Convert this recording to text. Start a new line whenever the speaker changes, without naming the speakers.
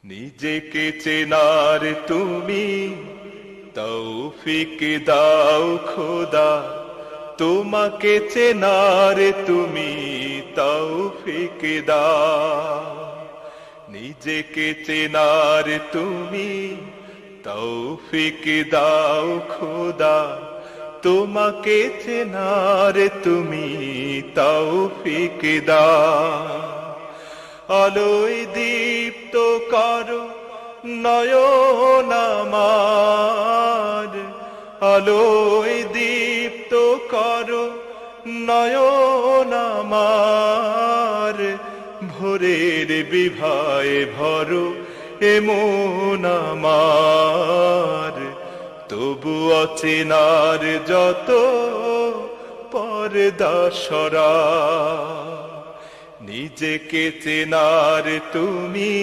নিজেকে চেনার তুমি তৌফিক দাও খোদা, তোমাকে চেনার তুমি তৌফিক দাও। নিজেকে চেনার তুমি তৌফিক দাও খোদা, তোমাকে চেনার তুমি তৌফিক দাও। আলোয় দীপ্ত করো নয়ন আমার, আলোয় দীপ্ত করো নয়ন আমার, ভোরের বিভায় ভরো এমন আমার। তবু অচেনার যত পর্দা সরা, নিজেকে চেনার তুমি